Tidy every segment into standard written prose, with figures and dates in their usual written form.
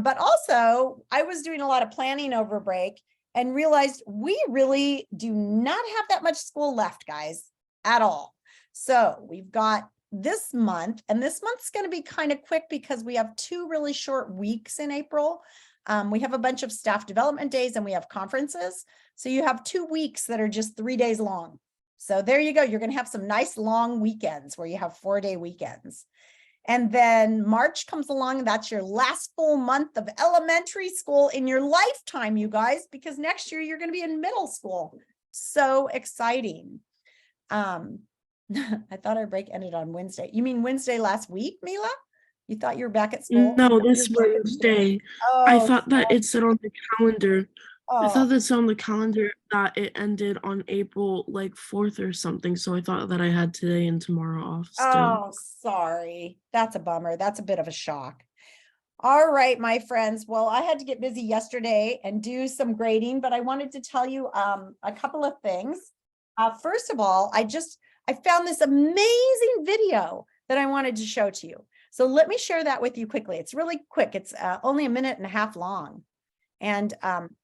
But also I was doing a lot of planning over break and realized we really do not have that much school left, guys, at all. So we've got this month, and this month's going to be kind of quick because we have 2 really short weeks in April. We have a bunch of staff development days and we have conferences. So you have 2 weeks that are just 3 days long. So there you go. You're going to have some nice long weekends where you have 4-day weekends. And then March comes along, and that's your last full month of elementary school in your lifetime, you guys, because next year you're going to be in middle school. So exciting. I thought our break ended on Wednesday. You mean Wednesday last week, Mila? You thought you were back at school? No, this Wednesday. I thought that it said on the calendar. I thought that said on the calendar that it ended on April like 4th or something. So I thought that I had today and tomorrow off still. Oh, sorry. That's a bummer. That's a bit of a shock. All right, my friends. Well, I had to get busy yesterday and do some grading, but I wanted to tell you a couple of things. First of all, I found this amazing video that I wanted to show to you. So let me share that with you quickly. It's really quick. It's only 1.5 minutes long. And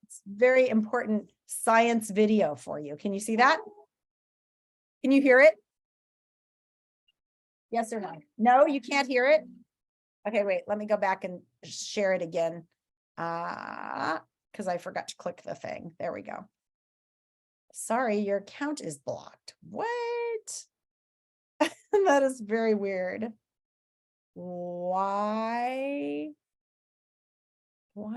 it's very important science video for you. Can you see that? Can you hear it? Yes or no? No, you can't hear it? Okay, wait, let me go back and share it again. Because I forgot to click the thing. There we go. Sorry, your account is blocked. What? That is very weird. Why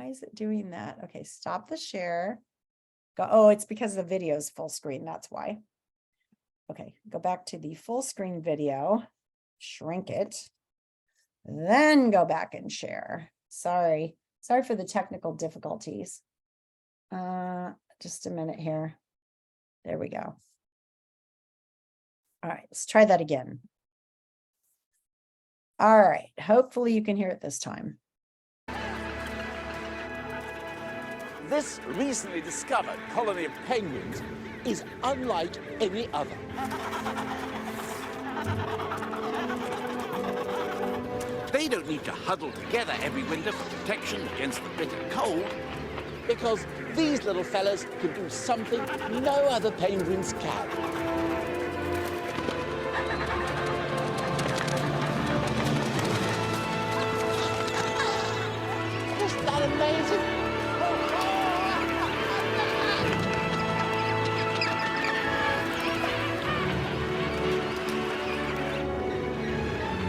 is it doing that? Okay, stop the share. Go. Oh, it's because the video is full screen. That's why. Okay, go back to the full screen video, shrink it, then go back and share. Sorry for the technical difficulties. Just a minute here. There we go. All right, let's try that again. All right, hopefully you can hear it this time. This recently discovered colony of penguins is unlike any other. They don't need to huddle together every winter for protection against the bitter cold, because these little fellas can do something no other penguins can. Isn't that amazing?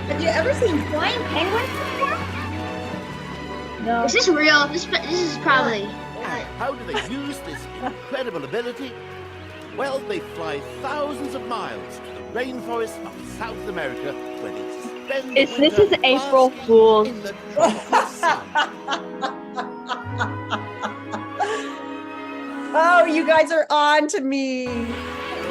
Have you ever seen flying penguins before? No. Is this real? This is probably. How do they use this incredible ability? Well, they fly thousands of miles to the rainforests of South America, where they spend the winter This is April Fool's. in the tropical sun. Oh, you guys are on to me.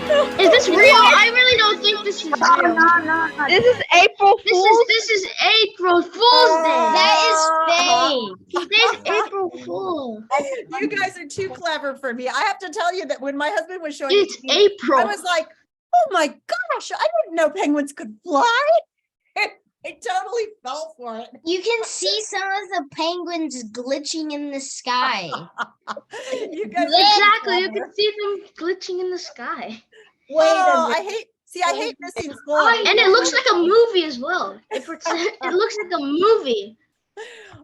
Is this real? I really don't think this is real. No. This is April Fool's. This is April Fool's Day. That is fake. Today's April Fool. You guys are too clever for me. I have to tell you that when my husband was showing It's it to me, April. I was like, oh my gosh, I didn't know penguins could fly. I totally fell for it. You can see some of the penguins glitching in the sky. You guys Exactly. You can see them glitching in the sky. I hate missing school. And it looks like a movie as well. It looks like a movie.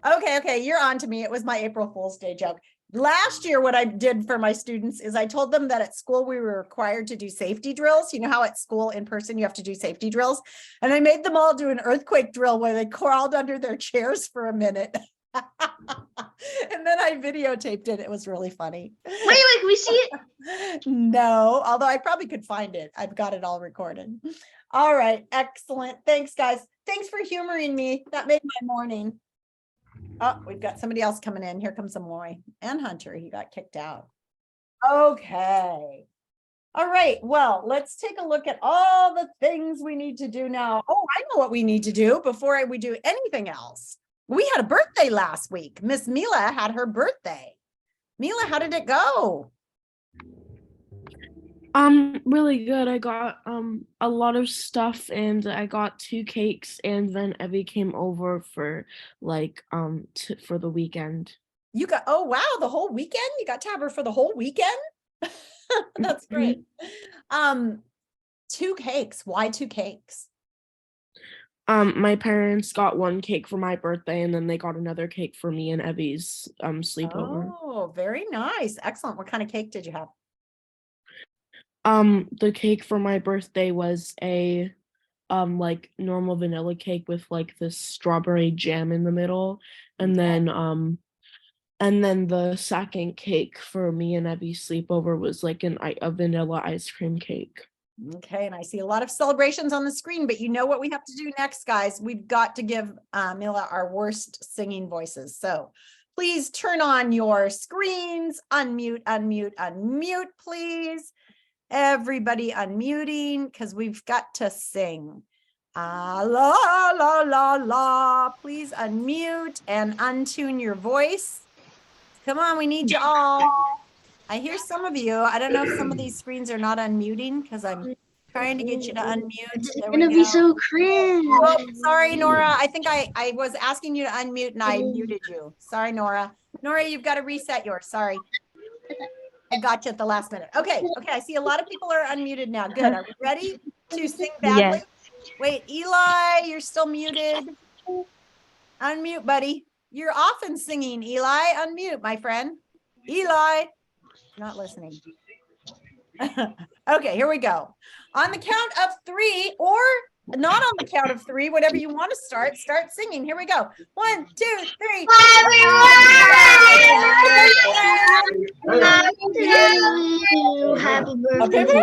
Okay, you're on to me. It was my April Fool's Day joke. Last year, what I did for my students is I told them that at school we were required to do safety drills. You know how at school in person you have to do safety drills? And I made them all do an earthquake drill where they crawled under their chairs for a minute. And then I videotaped it. It was really funny. Wait, can we see it? No, although I probably could find it. I've got it all recorded. All right, excellent. Thanks, guys. Thanks for humoring me. That made my morning. Oh, we've got somebody else coming in. Here comes Amoy and Hunter. He got kicked out. Okay. All right. Well, let's take a look at all the things we need to do now. Oh, I know what we need to do before we do anything else. We had a birthday last week. Miss Mila had her birthday. Mila, how did it go? Really good. I got a lot of stuff and I got 2 cakes and then Evie came over for like for the weekend. You got, oh wow, the whole weekend? You got to have her for the whole weekend? That's great. 2 cakes. Why 2 cakes? My parents got 1 cake for my birthday and then they got another cake for me and Evie's sleepover. Oh, very nice. Excellent. What kind of cake did you have? The cake for my birthday was a like normal vanilla cake with like this strawberry jam in the middle, and then the second cake for me and Evie's sleepover was like a vanilla ice cream cake. Okay, and I see a lot of celebrations on the screen, but you know what we have to do next, guys? We've got to give Mila our worst singing voices. So please turn on your screens, unmute, unmute, unmute, please. Everybody unmuting because we've got to sing. La la la la. Please unmute and untune your voice. Come on, we need you all. I hear some of you. I don't know if some of these screens are not unmuting because I'm trying to get you to unmute. It's There gonna we be go. so cringe. Oh, sorry, Nora. I think I was asking you to unmute and I muted you. Sorry, Nora. Nora, you've got to reset yours. Sorry. I got you at the last minute. Okay, I see a lot of people are unmuted now. Good. Are we ready to sing badly? Yes. Wait, Eli, you're still muted. Unmute, buddy. You're often singing, Eli. Unmute, my friend. Eli. Not listening. Okay, here we go. On the count of 3, or not on the count of 3, whatever you want to start singing. Here we go. 1, 2, 3. Happy birthday. Happy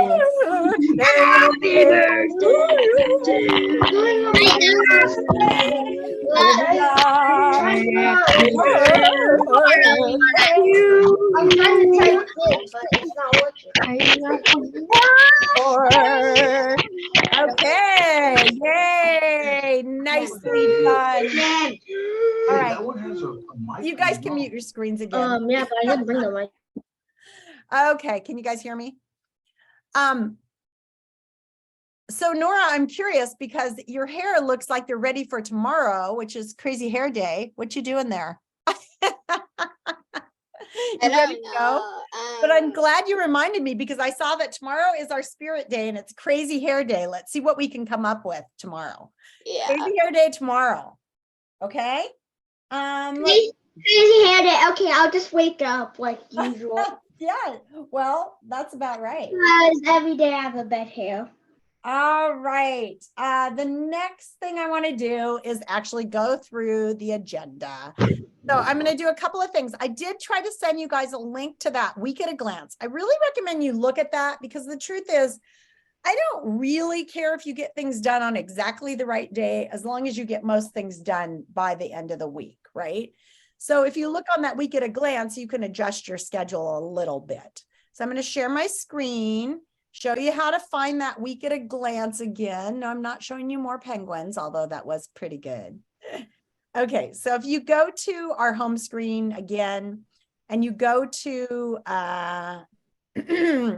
I'm trying to type it, but it's not working. Okay, yay, nicely done. All right, you guys can mute your screens again. Yeah, but I didn't bring the mic. Okay, can you guys hear me? So Nora, I'm curious because your hair looks like they're ready for tomorrow, which is Crazy Hair Day. What you doing there? You ready to go? But I'm glad you reminded me because I saw that tomorrow is our spirit day and it's Crazy Hair Day. Let's see what we can come up with tomorrow. Yeah. Crazy Hair Day tomorrow. Okay. Crazy hair day. Okay, I'll just wake up like usual. Yeah, well, that's about right. Because every day I have a bad hair. All right. The next thing I want to do is actually go through the agenda. So I'm going to do a couple of things. I did try to send you guys a link to that Week at a Glance. I really recommend you look at that because the truth is, I don't really care if you get things done on exactly the right day, as long as you get most things done by the end of the week, right? So if you look on that Week at a Glance, you can adjust your schedule a little bit. So I'm going to share my screen, show you how to find that Week at a Glance again. No, I'm not showing you more penguins, although that was pretty good. Okay, so if you go to our home screen again, and you go to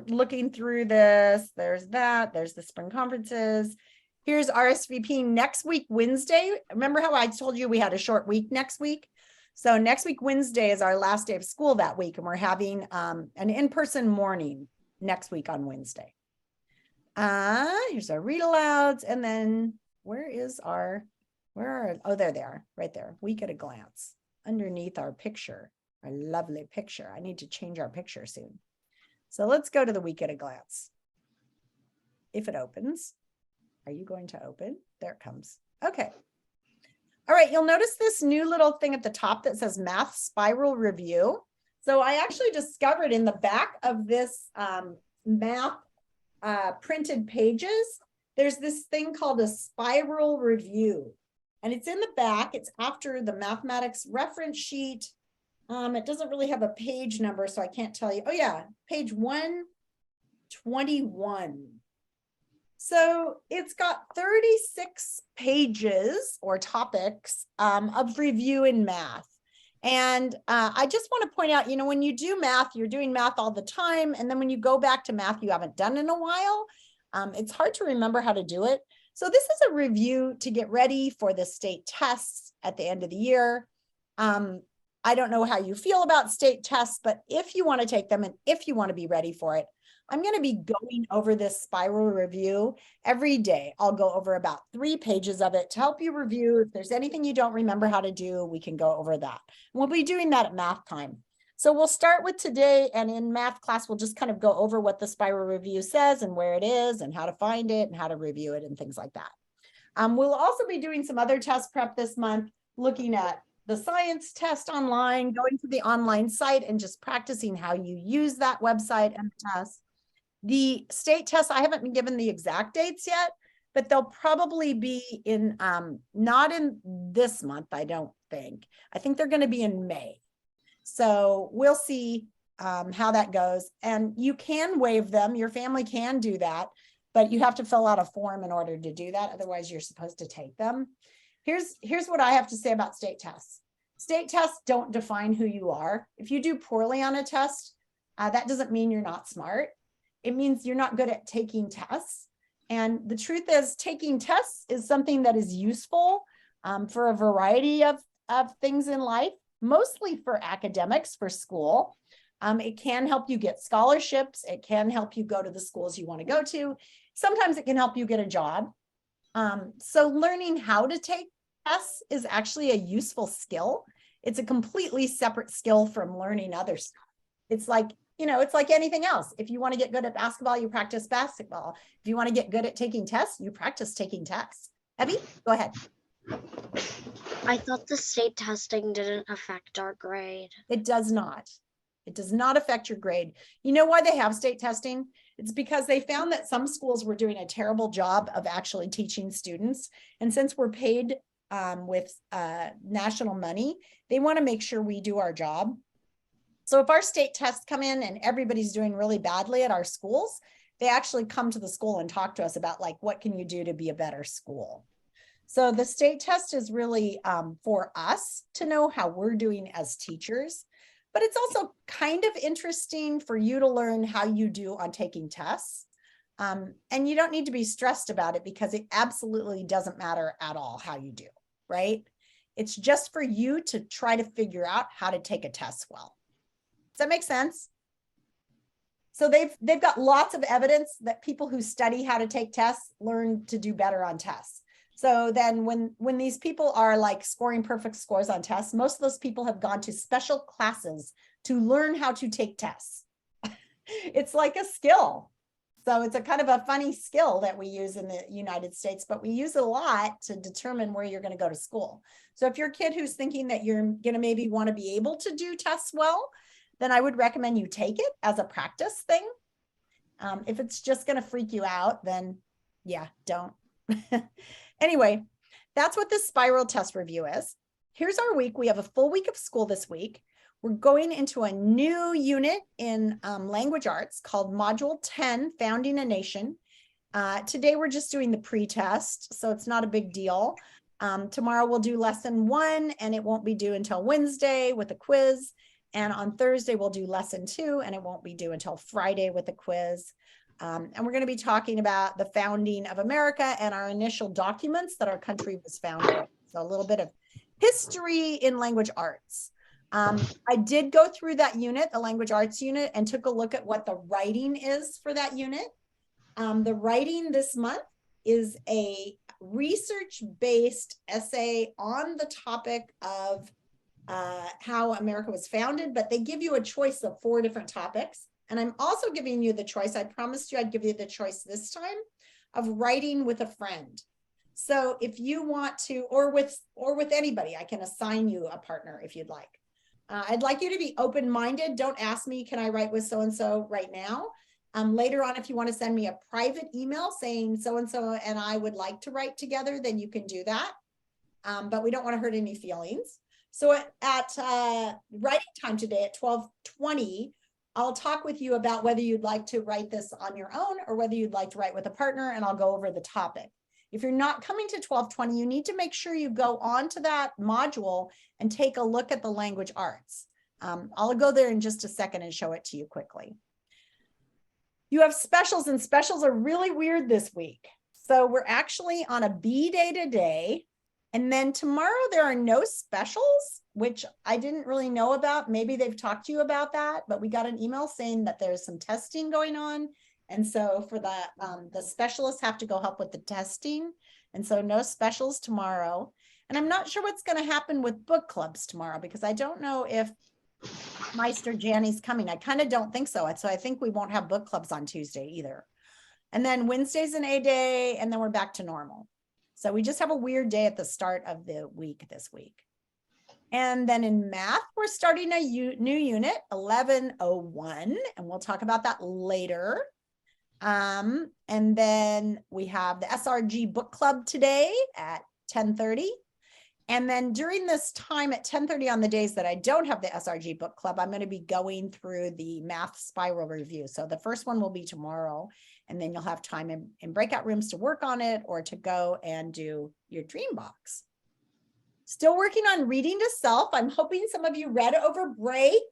looking through this, there's that, there's the spring conferences. Here's RSVP next week, Wednesday. Remember how I told you we had a short week next week? So next week, Wednesday is our last day of school that week, and we're having an in-person morning next week on Wednesday. Here's our read alouds, and then oh, there they are, right there. Week at a Glance, underneath our picture, our lovely picture. I need to change our picture soon. So let's go to the Week at a Glance. If it opens, are you going to open? There it comes. Okay. All right, you'll notice this new little thing at the top that says Math Spiral Review. So I actually discovered in the back of this math printed pages, there's this thing called a spiral review. And it's in the back. It's after the mathematics reference sheet. It doesn't really have a page number, so I can't tell you. Oh yeah, page 121. So it's got 36 pages or topics of review in math. And I just want to point out, you know, when you do math, you're doing math all the time. And then when you go back to math you haven't done in a while, it's hard to remember how to do it. So this is a review to get ready for the state tests at the end of the year. I don't know how you feel about state tests, but if you want to take them and if you want to be ready for it, I'm going to be going over this spiral review every day. I'll go over about 3 pages of it to help you review. If there's anything you don't remember how to do, we can go over that. We'll be doing that at math time. So we'll start with today, and in math class, we'll just kind of go over what the spiral review says and where it is and how to find it and how to review it and things like that. We'll also be doing some other test prep this month, looking at the science test online, going to the online site and just practicing how you use that website and the test. The state tests, I haven't been given the exact dates yet, but they'll probably be in, not in this month, I don't think. I think they're going to be in May. So we'll see how that goes. And you can waive them. Your family can do that, but you have to fill out a form in order to do that. Otherwise, you're supposed to take them. Here's what I have to say about state tests. State tests don't define who you are. If you do poorly on a test, that doesn't mean you're not smart. It means you're not good at taking tests. And the truth is, taking tests is something that is useful for a variety of things in life, mostly for academics, for school. It can help you get scholarships. It can help you go to the schools you want to go to. Sometimes it can help you get a job. So learning how to take tests is actually a useful skill. It's a completely separate skill from learning other stuff. It's like, you know, it's like anything else. If you want to get good at basketball, you practice basketball. If you want to get good at taking tests, you practice taking tests. Abby, go ahead. I thought the state testing didn't affect our grade. It does not. It does not affect your grade. You know why they have state testing? It's because they found that some schools were doing a terrible job of actually teaching students. And since we're paid with national money, they want to make sure we do our job. So if our state tests come in and everybody's doing really badly at our schools, they actually come to the school and talk to us about, like, what can you do to be a better school? So the state test is really for us to know how we're doing as teachers, but it's also kind of interesting for you to learn how you do on taking tests. And you don't need to be stressed about it because it absolutely doesn't matter at all how you do, right? It's just for you to try to figure out how to take a test well. Does that make sense? So they've got lots of evidence that people who study how to take tests learn to do better on tests. So then when these people are like scoring perfect scores on tests, most of those people have gone to special classes to learn how to take tests. It's like a skill. So it's a kind of a funny skill that we use in the United States, but we use it a lot to determine where you're going to go to school. So if you're a kid who's thinking that you're going to maybe want to be able to do tests well, then I would recommend you take it as a practice thing. If it's just going to freak you out, then yeah, don't. Anyway, that's what this spiral test review is. Here's our week. We have a full week of school this week. We're going into a new unit in language arts called Module 10, Founding a Nation. Today, we're just doing the pre-test, so it's not a big deal. Tomorrow, we'll do lesson 1, and it won't be due until Wednesday with a quiz. And on Thursday, we'll do lesson 2, and it won't be due until Friday with a quiz. And we're going to be talking about the founding of America and our initial documents that our country was founded. So a little bit of history in language arts. I did go through that unit, the language arts unit, and took a look at what the writing is for that unit. The writing this month is a research-based essay on the topic of how America was founded, but they give you a choice of 4 different topics. And I'm also giving you the choice, I promised you I'd give you the choice this time, of writing with a friend. So if you want to, or with anybody, I can assign you a partner if you'd like. I'd like you to be open-minded. Don't ask me, can I write with so-and-so right now? Later on, if you want to send me a private email saying so-and-so and I would like to write together, then you can do that. But we don't want to hurt any feelings. So at writing time today at 12:20, I'll talk with you about whether you'd like to write this on your own or whether you'd like to write with a partner, and I'll go over the topic. If you're not coming to 1220, you need to make sure you go on to that module and take a look at the language arts. I'll go there in just a second and show it to you quickly. You have specials, and specials are really weird this week. So we're actually on a B day today. And then tomorrow there are no specials, which I didn't really know about. Maybe they've talked to you about that, but we got an email saying that there's some testing going on. And so for that, the specialists have to go help with the testing. And so no specials tomorrow. And I'm not sure what's going to happen with book clubs tomorrow, because I don't know if Meister Janny's coming. I kind of don't think so. So I think we won't have book clubs on Tuesday either. And then Wednesday's an A day, and then we're back to normal. So we just have a weird day at the start of the week this week. And then in math, we're starting a new unit, 1101, and we'll talk about that later. And then we have the SRG book club today at 10:30. And then during this time at 10:30 on the days that I don't have the SRG book club, I'm going to be going through the math spiral review. So the first one will be tomorrow, and then you'll have time in breakout rooms to work on it or to go and do your dream box. Still working on reading to self. I'm hoping some of you read over break.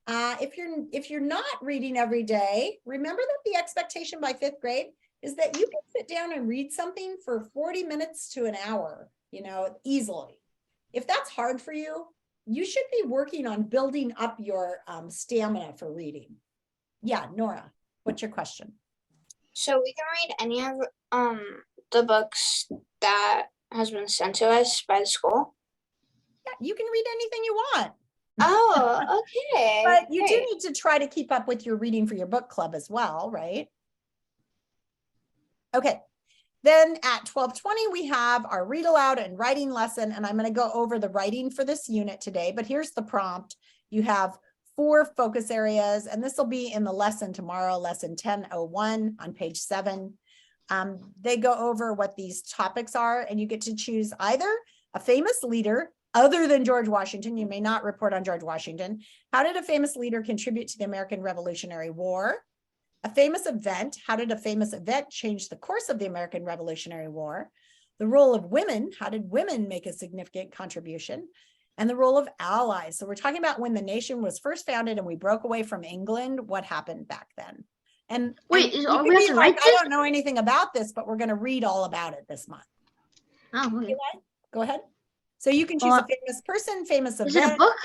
If you're not reading every day, remember that the expectation by 5th grade is that you can sit down and read something for 40 minutes to an hour, easily. If that's hard for you, you should be working on building up your stamina for reading. Yeah, Nora, what's your question? So we can read any of the books that has been sent to us by the school? Yeah, you can read anything you want. Oh, okay. But you do need to try to keep up with your reading for your book club as well, right? Okay. Then at 12:20, we have our read aloud and writing lesson, and I'm going to go over the writing for this unit today, but here's the prompt. You have 4 focus areas, and this will be in the lesson tomorrow, lesson 1001 on page 7. They go over what these topics are, and you get to choose either a famous leader other than George Washington. You may not report on George Washington. How did a famous leader contribute to the American Revolutionary War? A famous event. How did a famous event change the course of the American Revolutionary War? The role of women. How did women make a significant contribution? And the role of allies. So we're talking about when the nation was first founded and we broke away from England, what happened back then? And wait, and are we have to write I this? don't know anything about this, but we're going to read all about it this month. Oh, okay. Go ahead. So you can choose a famous person, famous event. Is it a book?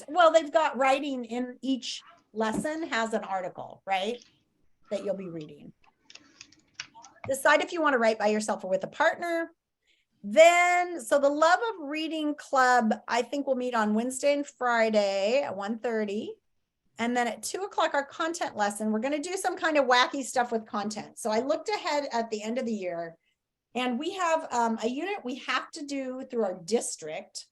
Well, they've got writing in each lesson has an article, right? That you'll be reading. Decide if you want to write by yourself or with a partner. Then, so the Love of Reading Club, I think we'll meet on Wednesday and Friday at 1:30. And then at 2 o'clock, our content lesson, we're going to do some kind of wacky stuff with content. So I looked ahead at the end of the year, and we have a unit we have to do through our district.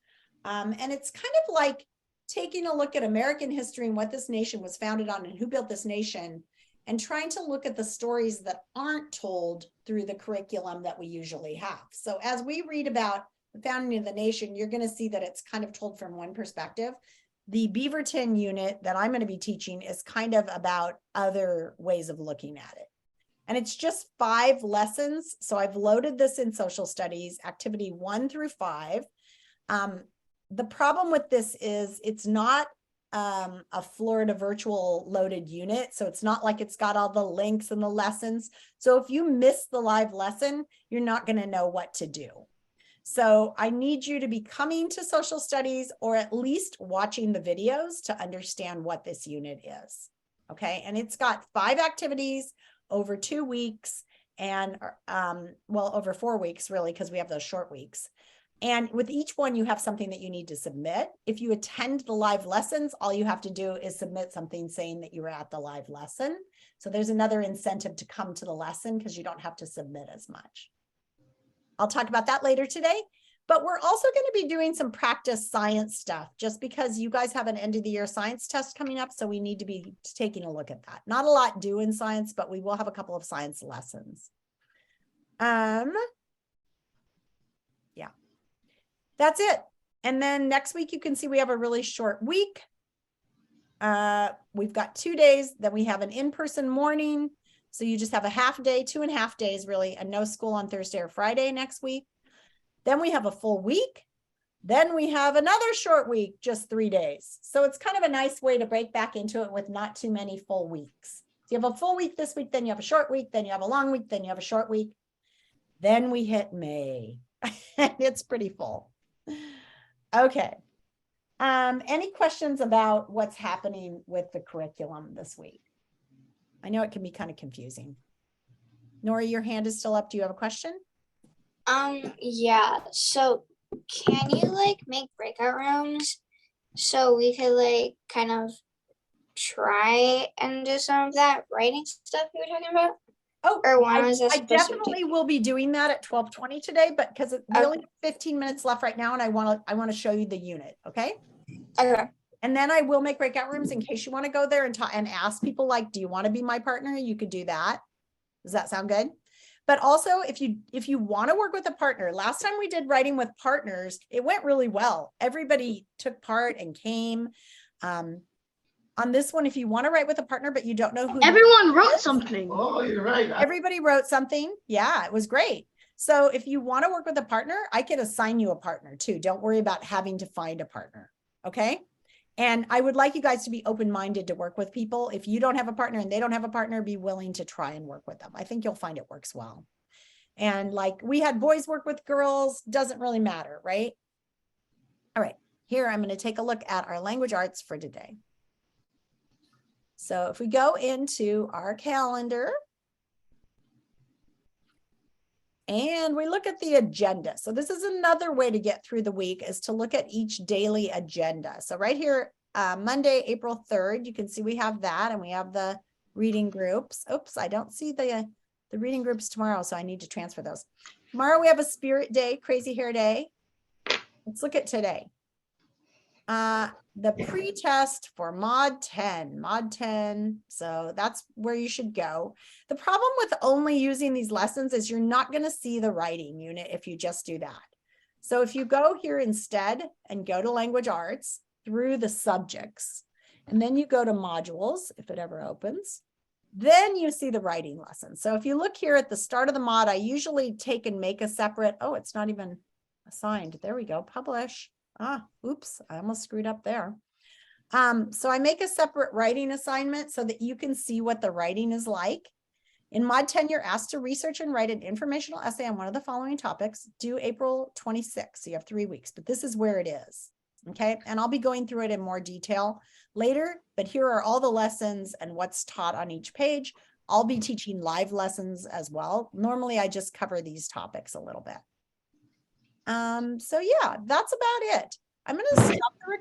And it's kind of like taking a look at American history and what this nation was founded on and who built this nation, and trying to look at the stories that aren't told through the curriculum that we usually have. So as we read about the founding of the nation, you're going to see that it's kind of told from one perspective. The Beaverton unit that I'm going to be teaching is kind of about other ways of looking at it. And it's just 5 lessons. So I've loaded this in social studies, activity 1 through 5. The problem with this is it's not a Florida virtual loaded unit. So it's not like it's got all the links and the lessons. So if you miss the live lesson, you're not going to know what to do. So I need you to be coming to social studies or at least watching the videos to understand what this unit is. Okay. And it's got 5 activities over 2 weeks and well, over 4 weeks really, because we have those short weeks. And with each one, you have something that you need to submit. If you attend the live lessons, all you have to do is submit something saying that you were at the live lesson. So there's another incentive to come to the lesson because you don't have to submit as much. I'll talk about that later today, but we're also going to be doing some practice science stuff just because you guys have an end of the year science test coming up. So we need to be taking a look at that. Not a lot due in science, but we will have a couple of science lessons. Yeah, that's it. And then next week, you can see we have a really short week. We've got 2 days, then we have an in-person morning. So you just have a half day, 2.5 days really, and no school on Thursday or Friday next week. Then we have a full week. Then we have another short week, just 3 days. So it's kind of a nice way to break back into it with not too many full weeks. So you have a full week this week, then you have a short week, then you have a long week, then you have a short week. Then we hit May. It's pretty full. Okay. Any questions about what's happening with the curriculum this week? I know it can be kind of confusing. Nora, your hand is still up. Do you have a question? Yeah. So can you like make breakout rooms so we could like kind of try and do some of that writing stuff you were talking about? Oh, Or when is that I supposed to be definitely will be doing that at 12:20 today, but because we only have 15 minutes left right now, and I want to show you the unit. Okay. Okay. And then I will make breakout rooms in case you want to go there and talk and ask people like, do you want to be my partner? You could do that. Does that sound good? But also if you want to work with a partner, last time we did writing with partners, it went really well. Everybody took part and came. On this one, if you want to write with a partner, but you don't know who. Everyone wrote something. Oh, you're right. Everybody wrote something. Yeah, it was great. So if you want to work with a partner, I can assign you a partner too. Don't worry about having to find a partner. Okay. And I would like you guys to be open-minded to work with people. If you don't have a partner and they don't have a partner, be willing to try and work with them. I think you'll find it works well. And like we had boys work with girls, doesn't really matter, right? All right, here I'm going to take a look at our language arts for today. So if we go into our calendar and we look at the agenda. So this is another way to get through the week, is to look at each daily agenda. So right here, Monday, April 3rd, you can see we have that, and we have the reading groups. Oops, I don't see the reading groups tomorrow, so I need to transfer those. Tomorrow we have a spirit day, crazy hair day. Let's look at today. The pre-test for mod 10. So that's where you should go. The problem with only using these lessons is you're not going to see the writing unit if you just do that. So if you go here instead and go to language arts through the subjects, and then you go to modules, if it ever opens, then you see the writing lesson. So if you look here at the start of the mod, I usually take and make a separate, oh, it's not even assigned. There we go, publish. Oops, I almost screwed up there. So I make a separate writing assignment so that you can see what the writing is like. In Mod 10, you're asked to research and write an informational essay on one of the following topics, due April 26th. So you have 3 weeks, but this is where it is. Okay, and I'll be going through it in more detail later, but here are all the lessons and what's taught on each page. I'll be teaching live lessons as well. Normally, I just cover these topics a little bit. So yeah, that's about it. I'm going to stop the recording.